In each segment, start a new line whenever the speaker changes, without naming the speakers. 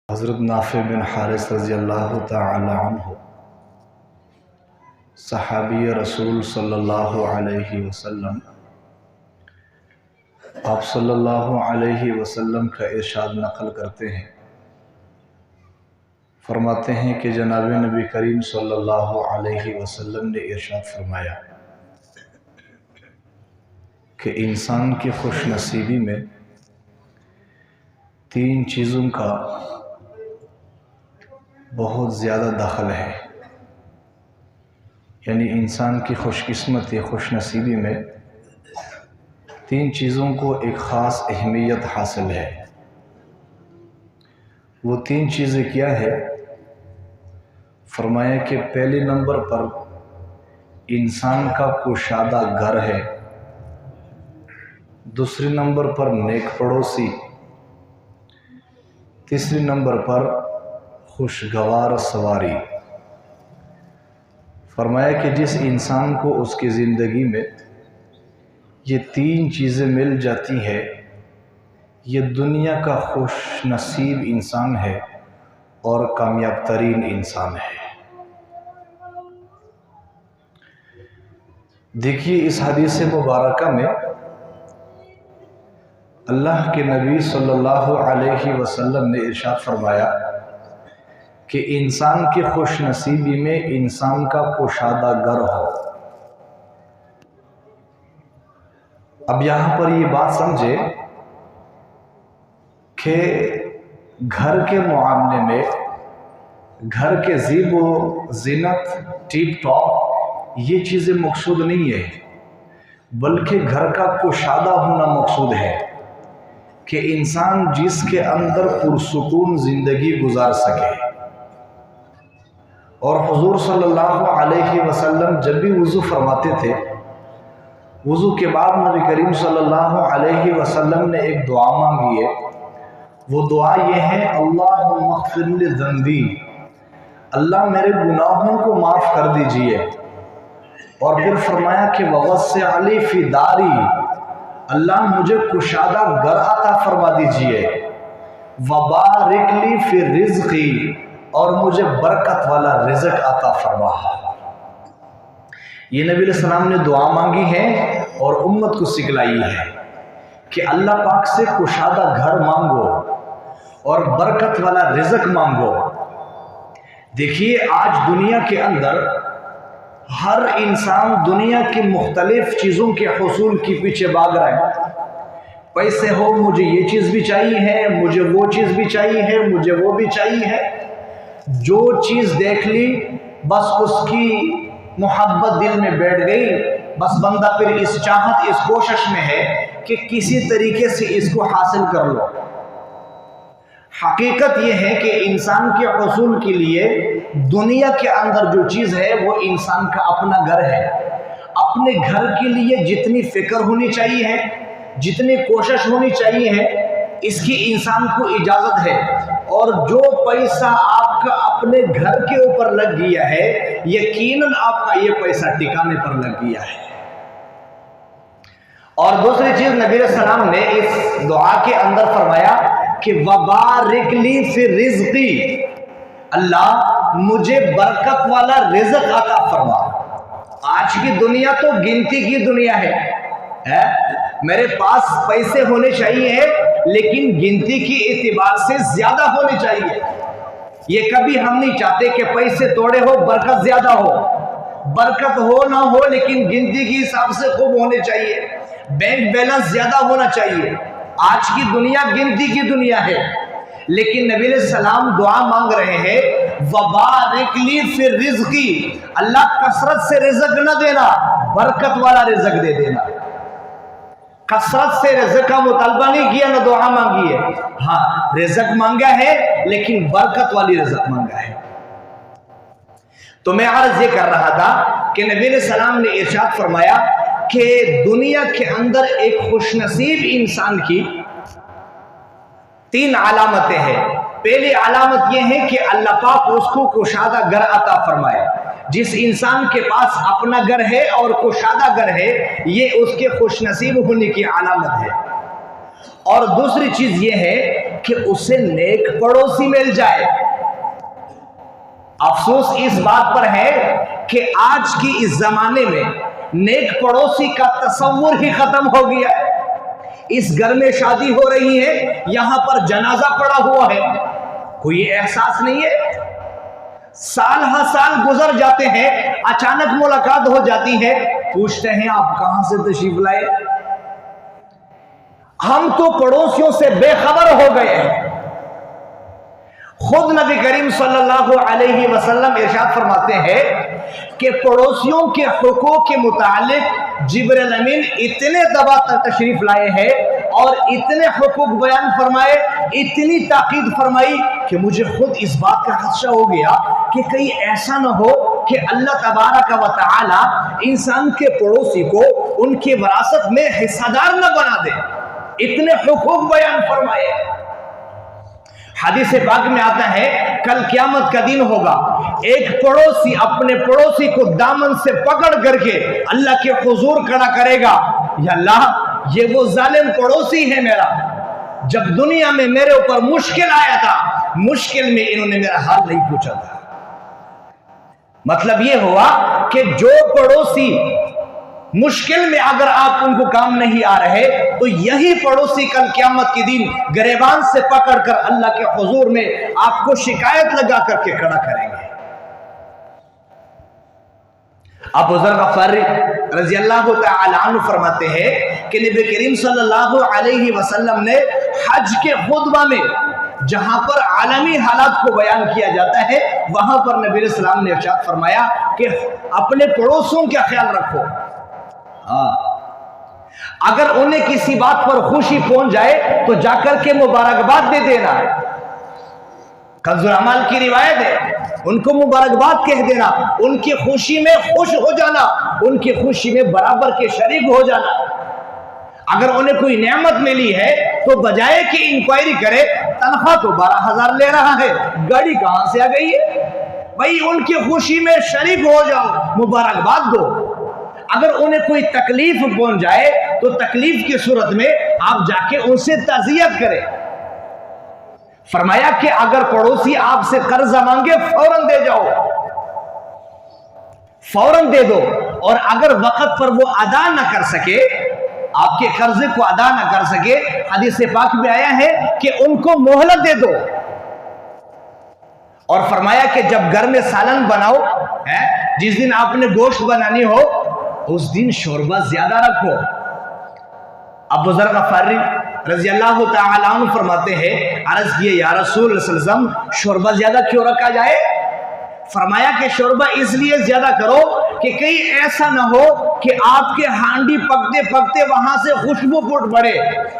हज़रत नाफ़े बिन हारिस रज़ी अल्लाह तआला अन्हु सहाबी रसूल सल्लल्लाहु अलैहि वसल्लम, आप सल्लल्लाहु अलैहि वसल्लम का इरशाद नक़ल करते हैं। फरमाते हैं कि जनाब नबी करीम सल्लल्लाहु अलैहि वसल्लम ने इरशाद फरमाया कि इंसान की खुशनसीबी में तीन चीज़ों का बहुत ज़्यादा दखल है। यानी इंसान की खुशकिस्मती खुशनसीबी में तीन चीज़ों को एक ख़ास अहमियत हासिल है। वो तीन चीज़ें क्या है? फरमाया कि पहले नंबर पर इंसान का कुशादा घर है, दूसरे नंबर पर नेक पड़ोसी, तीसरे नंबर पर खुशगवार सवारी। फरमाया कि जिस इंसान को उसकी ज़िंदगी में ये तीन चीज़ें मिल जाती है, ये दुनिया का खुश नसीब इंसान है और कामयाब तरीन इंसान है। देखिए, इस हदीस मुबारका में अल्लाह के नबी सल्लल्लाहु अलैहि वसल्लम ने इरशाद फरमाया कि इंसान की खुश नसीबी में इंसान का कुशादा घर हो। अब यहाँ पर ये बात समझे कि घर के मामले में, घर के ज़ीबो ज़ीनत टिप टॉप ये चीज़ें मकसूद नहीं है, बल्कि घर का कुशादा होना मकसूद है कि इंसान जिसके अंदर पुरसुकून ज़िंदगी गुजार सके। और हुजूर सल्लल्लाहु अलैहि वसल्लम जब भी वज़ू फरमाते थे, वज़ू के बाद नबी करीम सल्लल्लाहु अलैहि वसल्लम ने एक दुआ मांगी है। वो दुआ ये है, अल्लाहुम्मा अग़फ़िर लि ज़ंबी, अल्लाह मेरे गुनाहों को माफ़ कर दीजिए। और फिर फरमाया कि ववस्सिअ ली फ़ी दारी, अल्लाह मुझे कुशादा घर अता फरमा दीजिए। वबारिक ली फ़ी रिज़्क़ी, और मुझे बरकत वाला रिज़्क़ अता फरमा। ये नबी सल्लल्लाहु अलैहि वसल्लम ने दुआ मांगी है और उम्मत को सिखलाई है कि अल्लाह पाक से कुशादा घर मांगो और बरकत वाला रिज़्क़ मांगो। देखिए, आज दुनिया के अंदर हर इंसान दुनिया की मुख्तलिफ चीज़ों के हुसूल के पीछे भाग रहा है। पैसे हो, मुझे ये चीज़ भी चाहिए है, मुझे वो चीज़ भी चाहिए है, मुझे वो भी चाहिए है। जो चीज़ देख ली बस उसकी मोहब्बत दिल में बैठ गई, बस बंदा फिर इस चाहत, इस कोशिश में है कि किसी तरीके से इसको हासिल कर लो। हकीकत यह है कि इंसान के हुसूल के लिए दुनिया के अंदर जो चीज़ है वो इंसान का अपना घर है। अपने घर के लिए जितनी फिक्र होनी चाहिए है, जितनी कोशिश होनी चाहिए है, इसकी इंसान को इजाज़त है। और जो पैसा आपका अपने घर के ऊपर लग गया है, यकीनन आपका ये पैसा ठिकाने पर लग गया है। और दूसरी चीज नबी सलाम ने इस दुआ के अंदर फरमाया कि वबारिक ली फ़ी रिज़्क़ी, अल्लाह मुझे बरकत वाला रिज़्क़ अता फरमा। आज की दुनिया तो गिनती की दुनिया है? मेरे पास पैसे होने चाहिए लेकिन गिनती की एतबार से ज्यादा होने चाहिए। ये कभी हम नहीं चाहते कि पैसे थोड़े हो बरकत ज्यादा हो। बरकत हो ना हो लेकिन गिनती के हिसाब से खूब होने चाहिए, बैंक बैलेंस ज्यादा होना चाहिए। आज की दुनिया गिनती की दुनिया है, लेकिन नबी सलाम दुआ मांग रहे हैं, वबारिक ली फ़ी रिज़्क़ी, अल्लाह कसरत से रिज़्क़ न देना, बरकत वाला रिज़्क़ दे देना। कसरत से रिज़्क़ का मुतालबा नहीं किया, ना दुआ मांगी है। हाँ, रिज़्क़ मांगा है लेकिन बरकत वाली रिज़्क़ मांगा है। तो मैं अर्ज़ ये कर रहा था कि नबी सलाम ने इरशाद फरमाया कि दुनिया के अंदर एक खुशनसीब इंसान की तीन अलामतें हैं। पहली अलामत यह है कि अल्लाह पाक उसको कुशादा घर अता फरमाए। जिस इंसान के पास अपना घर है और कुशादा घर है, ये उसके खुशनसीब होने की अलामत है। और दूसरी चीज ये है कि उसे नेक पड़ोसी मिल जाए। अफसोस इस बात पर है कि आज की इस जमाने में नेक पड़ोसी का तस्वुर ही खत्म हो गया है। इस घर में शादी हो रही है, यहां पर जनाजा पड़ा हुआ है, कोई एहसास नहीं है। साल हर साल गुजर जाते हैं, अचानक मुलाकात हो जाती है, पूछते हैं आप कहां से तशरीफ लाए। हम तो पड़ोसियों से बेखबर हो गए हैं। खुद नबी करीम सल्लल्लाहु अलैहि वसल्लम इरशाद फरमाते हैं कि पड़ोसियों के हुकूक के मुतालिक जिब्रील अमीन इतने दबा तशरीफ लाए हैं और इतने हुकूक बयान फरमाए, इतनी ताकीद फरमाई कि मुझे खुद इस बात का खदशा हो गया कि कहीं ऐसा न हो कि अल्लाह तबारक व तआला इंसान के पड़ोसी को उनके विरासत में हिस्सेदार न बना दे। इतने हुकूक बयान फरमाए। हदीस पाक में आता है कल क़यामत का दिन होगा, एक पड़ोसी अपने पड़ोसी को दामन से पकड़ करके अल्लाह के हुजूर खड़ा करेगा, या अल्लाह ये वो जालिम पड़ोसी है मेरा, जब दुनिया में मेरे ऊपर मुश्किल आया था, मुश्किल में इन्होंने मेरा हाल नहीं पूछा था। मतलब ये हुआ कि जो पड़ोसी मुश्किल में अगर आप उनको काम नहीं आ रहे तो यही पड़ोसी कल क़यामत के दिन गिरबान से पकड़कर अल्लाह के हुजूर में आपको शिकायत लगा करके खड़ा करेंगे। अबू ज़र गफ़ारी रज़ी अल्लाह तआला अन्हु फरमाते हैं कि नबी करीम सल्लल्लाहु अलैहि वसल्लम ने हज के खुतबा में जहां पर आलमी हालात को बयान किया जाता है, वहां पर नबी सल्लल्लाहु अलैहि वसल्लम ने इरशाद फरमाया कि अपने पड़ोसियों का ख्याल रखो। अगर उन्हें किसी बात पर खुशी पहुंच जाए तो जाकर के मुबारकबाद दे देना। कंजुल अमाल की रिवायत है, उनको मुबारकबाद कह देना, उनकी खुशी में खुश हो जाना, उनकी खुशी में बराबर के शरीक हो जाना। अगर उन्हें कोई नेमत मिली है तो बजाय कि इंक्वायरी करे तनख्वाह तो 12,000 ले रहा है, गाड़ी कहां से आ गई है, भाई उनकी खुशी में शरीक हो जाओ, मुबारकबाद दो। अगर उन्हें कोई तकलीफ पहुंच जाए तो तकलीफ की सूरत में आप जाके उनसे ताज़ियत करें। फरमाया कि अगर पड़ोसी आपसे कर्जा मांगे फौरन दे जाओ, फौरन दे दो, और अगर वक्त पर वो अदा ना कर सके, आपके कर्जे को अदा ना कर सके, हदीस पाक में आया है कि उनको मोहलत दे दो। और फरमाया कि जब घर में सालन बनाओ है, जिस दिन आपने गोश्त बनानी हो उस दिन शोरबा ज्यादा रखो। अबू ज़र गफ़ारी रज़ी अल्लाह तआला अन्हु फरमाते हैं, अर्ज़ किए या रसूल सल्लल्लाहु अलैहि वसल्लम शोरबा ज्यादा क्यों रखा जाए? फरमाया कि शोरबा इसलिए ज्यादा करो कि कहीं ऐसा ना हो कि आपके हांडी पकते पकते वहां से खुशबू फूट पड़े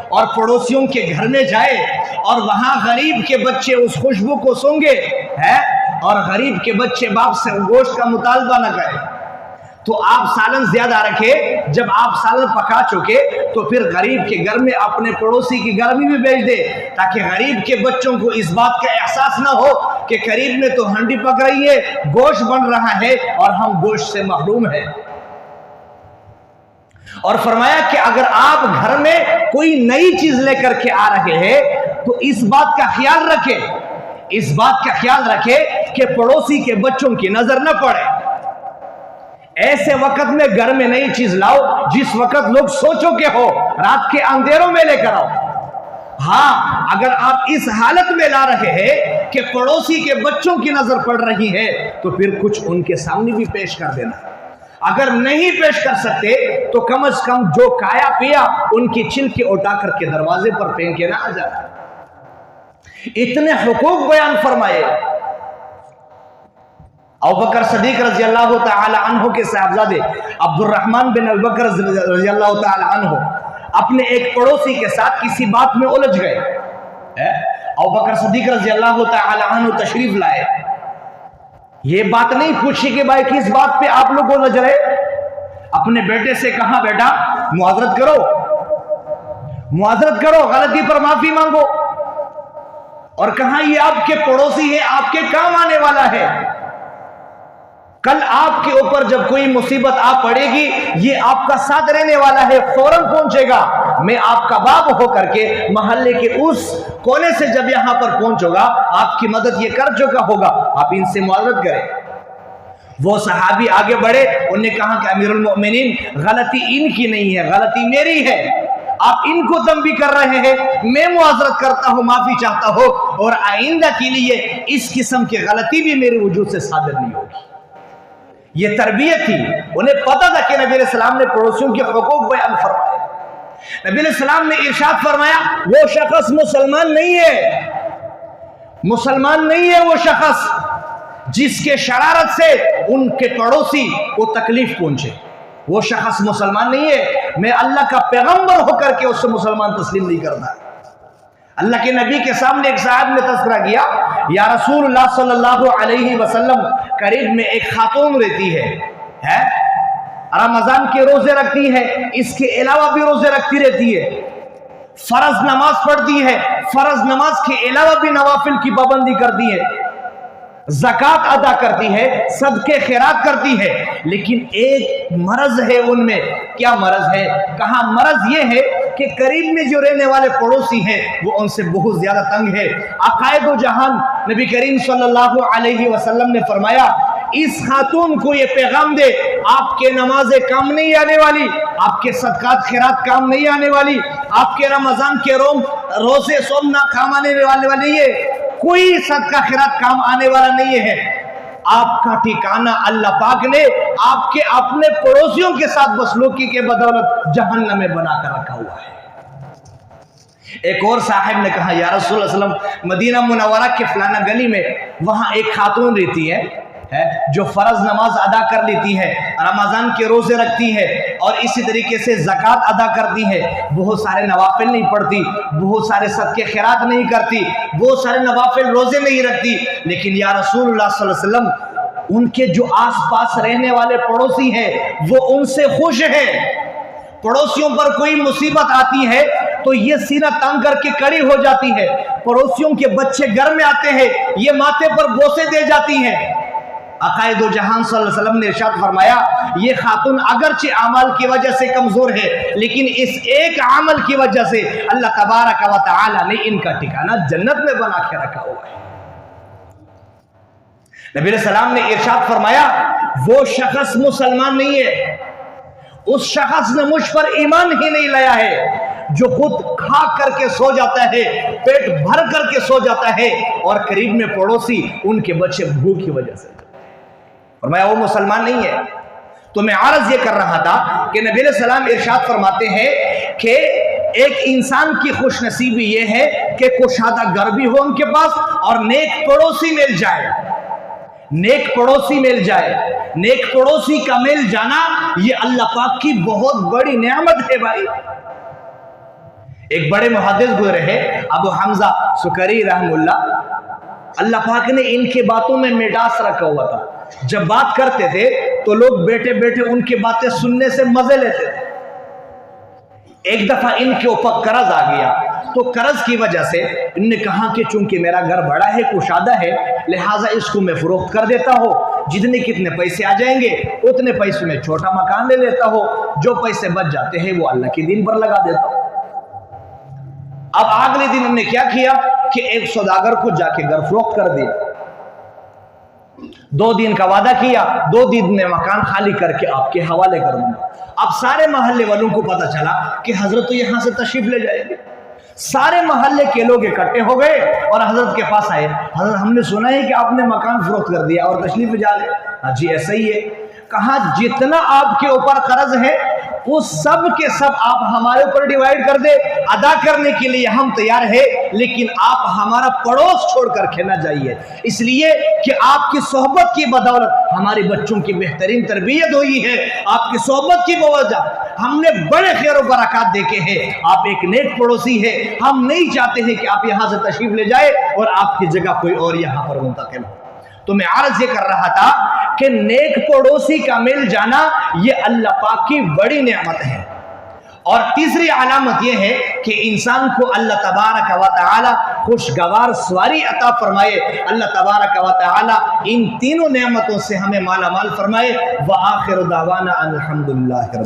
और पड़ोसियों के घर में जाए और वहां गरीब के बच्चे उस खुशबू को सूंघे है और गरीब के बच्चे बाप से गोश्त का मुतालबा न करें। तो आप सालन ज्यादा रखे, जब आप सालन पका चुके तो फिर गरीब के घर में अपने पड़ोसी की गर्मी भी भेज दे, ताकि गरीब के बच्चों को इस बात का एहसास ना हो कि करीब में तो हंडी पक रही है, गोश्त बन रहा है और हम गोश्त से महरूम हैं। और फरमाया कि अगर आप घर में कोई नई चीज लेकर के आ रहे हैं तो इस बात का ख्याल रखें, इस बात का ख्याल रखें कि पड़ोसी के बच्चों की नजर न पड़े। ऐसे वक्त में घर में नई चीज लाओ जिस वक्त लोग सोचो के हो, रात के अंधेरों में लेकर आओ। हाँ, अगर आप इस हालत में ला रहे हैं कि पड़ोसी के बच्चों की नजर पड़ रही है तो फिर कुछ उनके सामने भी पेश कर देना। अगर नहीं पेश कर सकते तो कम से कम जो खाया पिया उनकी छिलके उठा करके दरवाजे पर फेंक के ना आ जाना। इतने हुकूक बयान फरमाए। अबू बकर सदीक रज़ी अल्लाह तआला अन्हु के साहबजादे अब्दुर्रहमान बिन अबू बकर रज़ी अल्लाह तआला अन्हु अपने एक पड़ोसी के साथ किसी बात में उलझ गए। अबू बकर सदीक रज़ी अल्लाह तआला अन्हु तशरीफ लाए। ये बात नहीं पूछी कि भाई किस बात पे आप लोग उलझ रहे। अपने बेटे से कहा, बेटा मुआज़रत करो, मुआज़रत करो, गलती पर माफी मांगो। और कहा ये आपके पड़ोसी है, आपके काम आने वाला है, कल आपके ऊपर जब कोई मुसीबत आ पड़ेगी ये आपका साथ रहने वाला है, फौरन पहुंचेगा। मैं आपका बाप होकर के मोहल्ले के उस कोने से जब यहाँ पर पहुंचूंगा, आपकी मदद ये कर चुका होगा, आप इनसे मुआवजत करें। वो सहाबी आगे बढ़े, उन्होंने कहा कि अमीरुल मोमिनीन, गलती इनकी नहीं है, गलती मेरी है। आप इनको तंबी कर रहे हैं, मैं मुआजरत करता हूं, माफी चाहता हूं, और आइंदा के लिए इस किस्म की गलती भी मेरे वजूद से सादर नहीं होगी। ये तरबियत थी। उन्हें पता था कि नबी अलैहि सलाम ने पड़ोसियों के हुकूक बयान फरमाए। नबी अलैहि सलाम ने इरशाद फरमाया, वो शख्स मुसलमान नहीं है, मुसलमान नहीं है वो शख्स जिसके शरारत से उनके पड़ोसी को तकलीफ पहुंचे। वो शख्स मुसलमान नहीं है। मैं अल्लाह का पैगंबर होकर के उससे मुसलमान तस्लीम नहीं करता। अल्लाह के नबी के सामने एक साहब ने तस्करा किया, या रसूलुल्लाह सल्लल्लाहु अलैहि वसल्लम, करीब में एक खातून रहती है, रमजान के रोजे रखती है, इसके अलावा भी रोजे रखती रहती है, फर्ज नमाज पढ़ती है, फर्ज नमाज के अलावा भी नवाफिल की पाबंदी करती है, ज़कात अदा करती है, सदके खैरात करती है, लेकिन एक मरज है उनमें। क्या मरज है? कहा मरज ये है कि करीब में जो रहने वाले पड़ोसी हैं वो उनसे बहुत ज्यादा तंग है। आकायदो जहान नबी करीम सल्लल्लाहु अलैहि वसल्लम ने फरमाया, इस खातून को ये पैगाम दे, आपके नमाजें काम नहीं आने वाली, आपके सदकात खैरात काम नहीं आने वाली, आपके रमजान के रोजे सोम ना काम आने वाले, ये कोई सदका खैरात काम आने वाला नहीं है। आपका ठिकाना अल्लाह पाक ने आपके अपने पड़ोसियों के साथ बसलूकी के बदौलत जहन्नम में बनाकर रखा हुआ है। एक और साहिब ने कहा, या रसूल सल्लम, मदीना मुनव्वरा के फलाना गली में वहां एक खातून रहती है जो फर्ज नमाज अदा कर लेती है, रमजान के रोजे रखती है और इसी तरीके से ज़कात अदा करती है, बहुत सारे नवाफिल नहीं पढ़ती, बहुत सारे सदके खैरात नहीं करती, बहुत सारे नवाफिल रोजे नहीं रखती, लेकिन या रसूलुल्लाह सल्लल्लाहु अलैहि वसल्लम, उनके जो आसपास रहने वाले पड़ोसी हैं वो उनसे खुश हैं। पड़ोसियों पर कोई मुसीबत आती है तो ये सीना तंग करके खड़ी हो जाती है, पड़ोसियों के बच्चे घर में आते हैं, ये माथे पर बोसे दे जाती हैं। अकायदो जहान सल्लल्लाहु अलैहि वसल्लम ने इरशाद फरमाया, ये खातून अगरचे अमाल की वजह से कमजोर है, लेकिन इस एक अमल की वजह से अल्लाह तबारक व तआला ने इनका ठिकाना जन्नत में बना के रखा हुआ है। नबी सलाम ने इरशाद फरमाया, वो शख्स मुसलमान नहीं है, उस शख्स ने मुझ पर ईमान ही नहीं लाया है जो खुद खा करके सो जाता है, पेट भर करके सो जाता है और करीब में पड़ोसी उनके बच्चे भूख की वजह से, और मैं वो मुसलमान नहीं है। तो मैं अर्ज ये कर रहा था कि नबी सलाम इरशाद फरमाते हैं कि एक इंसान की खुशनसीबी ये है कि कुशादा घर भी हो उनके पास और नेक पड़ोसी मिल जाए, नेक पड़ोसी मिल जाए। नेक पड़ोसी का मिल जाना ये अल्लाह पाक की बहुत बड़ी नेमत है भाई। एक बड़े मुहद्दिस गुजरे हैं, अबू हमजा सुकरी रहमुल्लाह, अल्लाह पाक ने इनके बातों में मिठास रखा हुआ था। जब बात करते थे तो लोग बैठे बैठे उनकी बातें सुनने से मजे लेते थे। एक दफा इनके ऊपर कर्ज आ गया, तो कर्ज की वजह से इनने कहा कि चूंकि मेरा घर बड़ा है, कुशादा है, लिहाजा इसको मैं फरोख्त कर देता हूँ, जितने कितने पैसे आ जाएंगे उतने पैसे में छोटा मकान ले लेता हूँ, जो पैसे बच जाते हैं वो अल्लाह के दिन पर लगा देता हूँ। अब अगले दिन हमने क्या किया कि एक सौदागर को जाके घर फरोख्त कर दिया, 2 दिन का वादा किया, 2 दिन में मकान खाली करके आपके हवाले कर दूंगा। अब सारे मोहल्ले वालों को पता चला कि हजरत तो यहां से तशरीफ ले जाएंगे। सारे मोहल्ले के लोग इकट्ठे हो गए और हजरत के पास आए, हजरत हमने सुना है कि आपने मकान फरोख्त कर दिया और तशरीफ ले जा रहे। हाँ जी ऐसा ही है। कहा जितना आपके ऊपर कर्ज है वो सब के सब आप हमारे ऊपर डिवाइड कर दे, अदा करने के लिए हम तैयार है, लेकिन आप हमारा पड़ोस छोड़कर के ना जाइए, इसलिए कि आपकी सोहबत की बदौलत हमारे बच्चों की बेहतरीन तरबियत हुई है, आपकी सोहबत की वजह हमने बड़े खैर व बरकत देखे हैं। आप एक नेक पड़ोसी है, हम नहीं चाहते हैं कि आप यहाँ से तशरीफ ले जाए और आपकी जगह कोई और यहाँ पर मुंतकिल हो। तो मैं अर्ज ये कर रहा था कि नेक पड़ोसी का मिल जाना ये अल्लाह पाक की बड़ी नेमत है। और तीसरी अलामत यह है कि इंसान को अल्लाह तबारक व तआला खुशगवार सवारी अता फरमाए। अल्लाह तबारक व तआला इन तीनों नेमतों से हमें माला माल फरमाए। व आखिर दावाना अल्हम्दुलिल्लाहि रब्बिल